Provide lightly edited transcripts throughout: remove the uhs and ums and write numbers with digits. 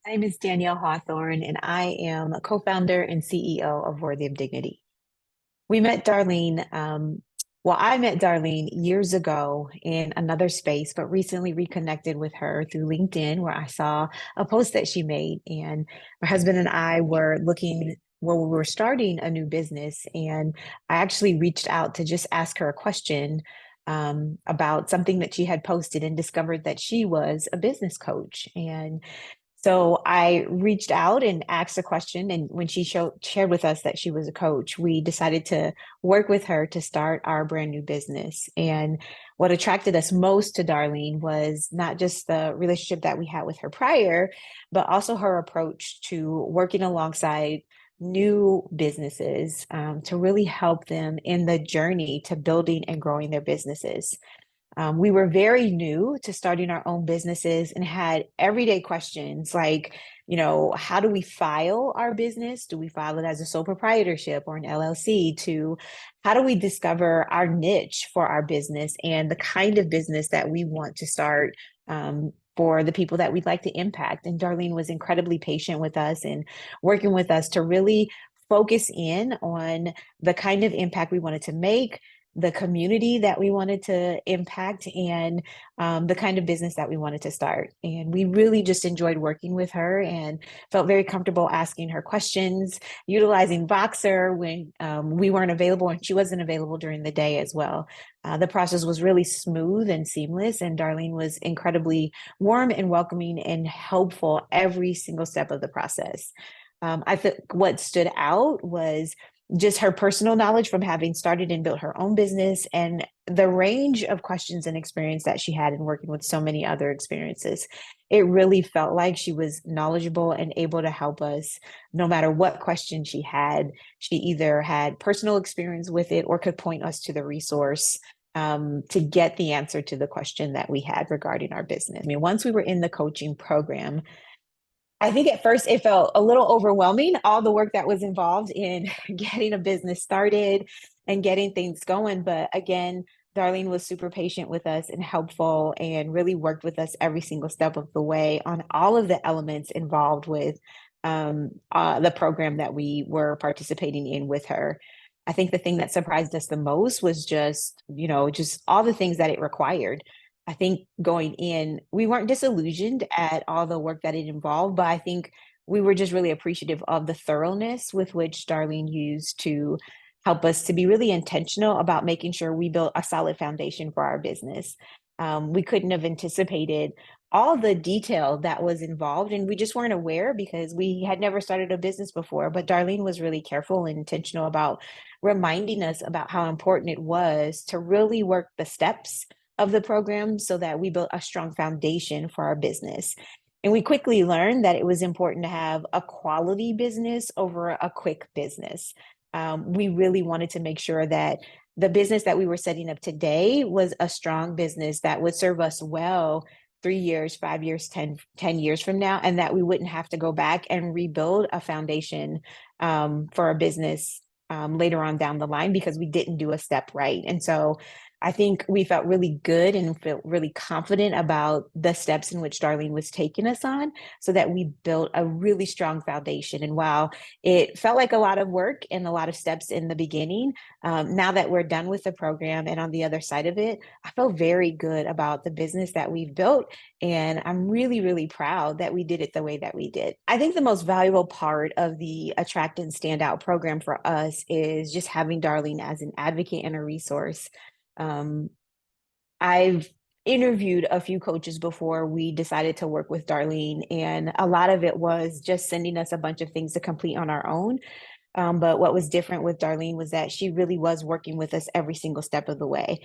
My name is Danielle Hawthorne, and I am a co-founder and CEO of Worthy of Dignity. We met Darlene, I met Darlene years ago in another space, but recently reconnected with her through LinkedIn, where I saw a post that she made. And my husband and I were we were starting a new business. And I actually reached out to just ask her a question about something that she had posted and discovered that she was a business coach. And so I reached out and asked a question, and when shared with us that she was a coach, we decided to work with her to start our brand new business. And what attracted us most to Darlene was not just the relationship that we had with her prior, but also her approach to working alongside new businesses to really help them in the journey to building and growing their businesses. We were very new to starting our own businesses and had everyday questions like, how do we file our business? Do we file it as a sole proprietorship or an LLC? To how do we discover our niche for our business and the kind of business that we want to start for the people that we'd like to impact? And Darlene was incredibly patient with us and working with us to really focus in on the kind of impact we wanted to make, the community that we wanted to impact, and the kind of business that we wanted to start. And we really just enjoyed working with her and felt very comfortable asking her questions, utilizing Voxer when we weren't available and she wasn't available during the day as well. The process was really smooth and seamless, and Darlene was incredibly warm and welcoming and helpful every single step of the process. I think what stood out was just her personal knowledge from having started and built her own business, and the range of questions and experience that she had in working with so many other experiences. It really felt like she was knowledgeable and able to help us no matter what question she had. She either had personal experience with it or could point us to the resource to get the answer to the question that we had regarding our business. I mean, once we were in the coaching program, I think at first it felt a little overwhelming, all the work that was involved in getting a business started and getting things going. But again, Darlene was super patient with us and helpful and really worked with us every single step of the way on all of the elements involved with the program that we were participating in with her. I think the thing that surprised us the most was just all the things that it required. I think going in, we weren't disillusioned at all the work that it involved, but I think we were just really appreciative of the thoroughness with which Darlene used to help us to be really intentional about making sure we built a solid foundation for our business. We couldn't have anticipated all the detail that was involved, and we just weren't aware because we had never started a business before. But Darlene was really careful and intentional about reminding us about how important it was to really work the steps of the program so that we built a strong foundation for our business. And we quickly learned that it was important to have a quality business over a quick business. We really wanted to make sure that the business that we were setting up today was a strong business that would serve us well 3 years, 5 years, 10 years from now, and that we wouldn't have to go back and rebuild a foundation for a business later on down the line because we didn't do a step right. And so I think we felt really good and felt really confident about the steps in which Darlene was taking us on so that we built a really strong foundation. And while it felt like a lot of work and a lot of steps in the beginning, now that we're done with the program and on the other side of it, I feel very good about the business that we've built. And I'm really, really proud that we did it the way that we did. I think the most valuable part of the Attract and Stand Out program for us is just having Darlene as an advocate and a resource. I've interviewed a few coaches before we decided to work with Darlene, and a lot of it was just sending us a bunch of things to complete on our own. But what was different with Darlene was that she really was working with us every single step of the way.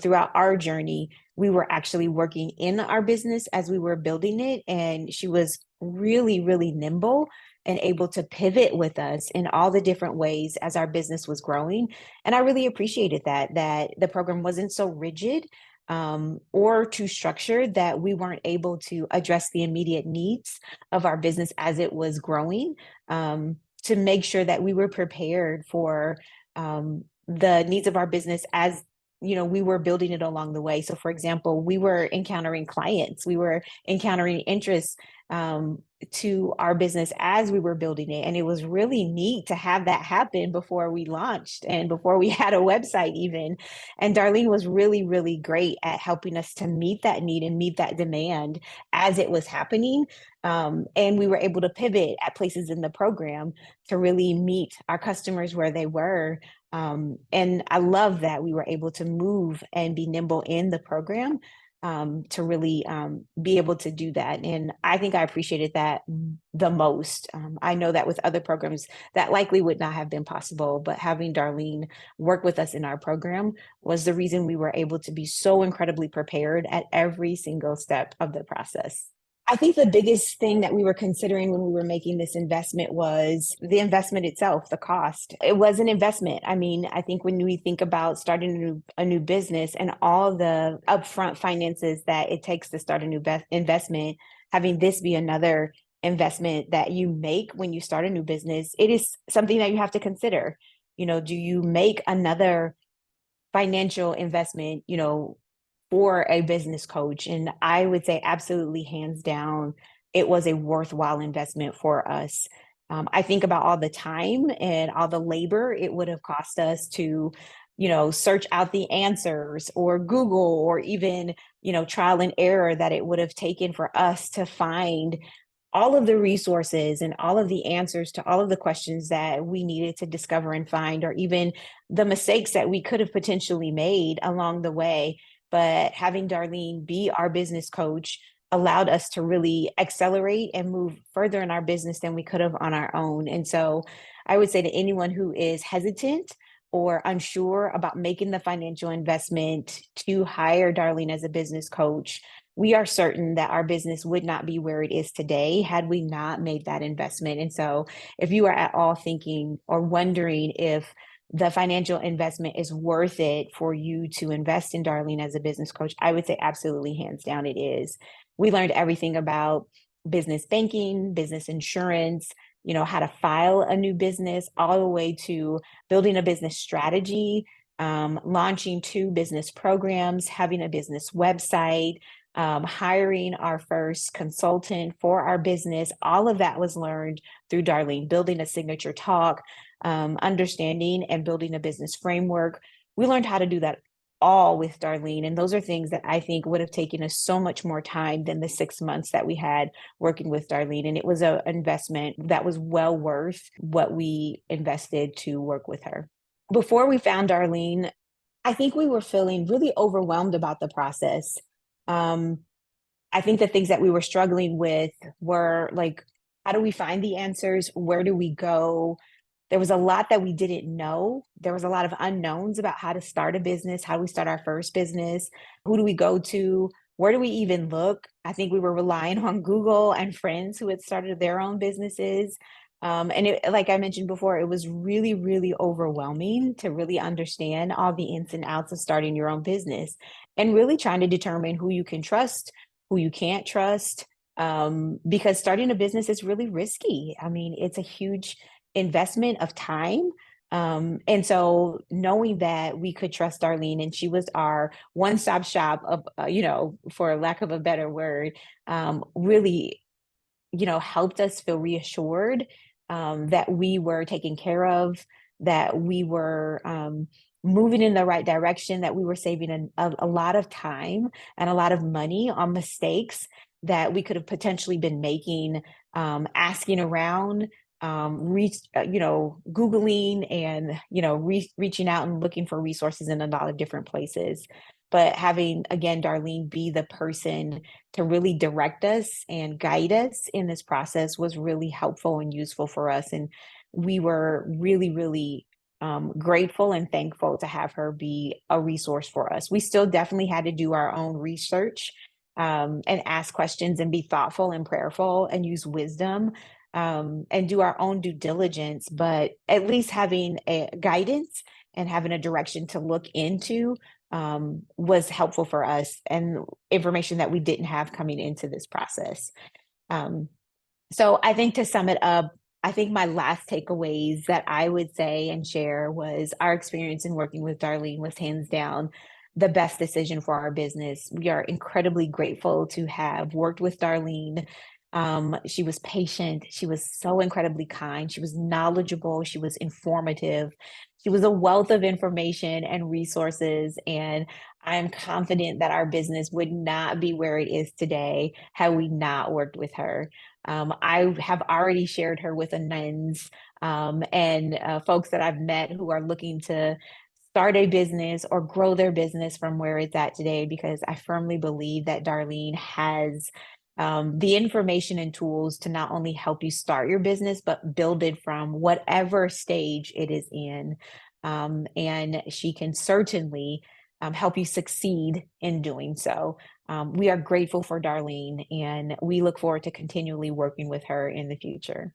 Throughout our journey, we were actually working in our business as we were building it, and she was really, really nimble and able to pivot with us in all the different ways as our business was growing. And I really appreciated that the program wasn't so rigid or too structured that we weren't able to address the immediate needs of our business as it was growing. To make sure that we were prepared for the needs of our business as we were building it along the way. So for example, we were encountering clients, we were encountering interests to our business as we were building it. And it was really neat to have that happen before we launched and before we had a website even. And Darlene was really, really great at helping us to meet that need and meet that demand as it was happening. And we were able to pivot at places in the program to really meet our customers where they were. And I love that we were able to move and be nimble in the program to really be able to do that. And I think I appreciated that the most. I know that with other programs that likely would not have been possible, but having Darlene work with us in our program was the reason we were able to be so incredibly prepared at every single step of the process. I think the biggest thing that we were considering when we were making this investment was the investment itself, the cost. It was an investment. I mean, I think when we think about starting a new business and all the upfront finances that it takes to start a new investment, having this be another investment that you make when you start a new business, it is something that you have to consider. Do you make another financial investment, for a business coach? And I would say absolutely, hands down, it was a worthwhile investment for us. I think about all the time and all the labor it would have cost us to, search out the answers or Google or even, trial and error that it would have taken for us to find all of the resources and all of the answers to all of the questions that we needed to discover and find, or even the mistakes that we could have potentially made along the way. But having Darlene be our business coach allowed us to really accelerate and move further in our business than we could have on our own. And so I would say to anyone who is hesitant or unsure about making the financial investment to hire Darlene as a business coach, we are certain that our business would not be where it is today had we not made that investment. And so if you are at all thinking or wondering if the financial investment is worth it for you to invest in Darlene as a business coach, I would say absolutely, hands down, it is. We learned everything about business banking, business insurance, how to file a new business, all the way to building a business strategy, launching 2 business programs, having a business website, hiring our first consultant for our business. All of that was learned through Darlene, building a signature talk, understanding and building a business framework. We learned how to do that all with Darlene. And those are things that I think would have taken us so much more time than the 6 months that we had working with Darlene. And it was an investment that was well worth what we invested to work with her. Before we found Darlene, I think we were feeling really overwhelmed about the process. I think the things that we were struggling with were like, how do we find the answers? Where do we go? There was a lot that we didn't know. There was a lot of unknowns about how to start a business, how do we start our first business, who do we go to, where do we even look? I think we were relying on Google and friends who had started their own businesses. Like I mentioned before, it was really, really overwhelming to really understand all the ins and outs of starting your own business and really trying to determine who you can trust, who you can't trust, because starting a business is really risky. I mean, it's a huge investment of time. And so knowing that we could trust Darlene and she was our one-stop shop of, for lack of a better word, really, helped us feel reassured that we were taken care of, that we were moving in the right direction, that we were saving a lot of time and a lot of money on mistakes that we could have potentially been making, asking around, Googling and, reaching out and looking for resources in a lot of different places. But having, again, Darlene be the person to really direct us and guide us in this process was really helpful and useful for us. And we were really, really grateful and thankful to have her be a resource for us. We still definitely had to do our own research and ask questions and be thoughtful and prayerful and use wisdom and do our own due diligence, but at least having a guidance and having a direction to look into was helpful for us and information that we didn't have coming into this process. So I think to sum it up, I think my last takeaways that I would say and share was our experience in working with Darlene was hands down the best decision for our business. We are incredibly grateful to have worked with Darlene. She was patient. She was so incredibly kind. She was knowledgeable. She was informative. She was a wealth of information and resources. And I'm confident that our business would not be where it is today had we not worked with her. I have already shared her with amends and folks that I've met who are looking to start a business or grow their business from where it's at today, because I firmly believe that Darlene has the information and tools to not only help you start your business, but build it from whatever stage it is in. And she can certainly help you succeed in doing so. We are grateful for Darlene, and we look forward to continually working with her in the future.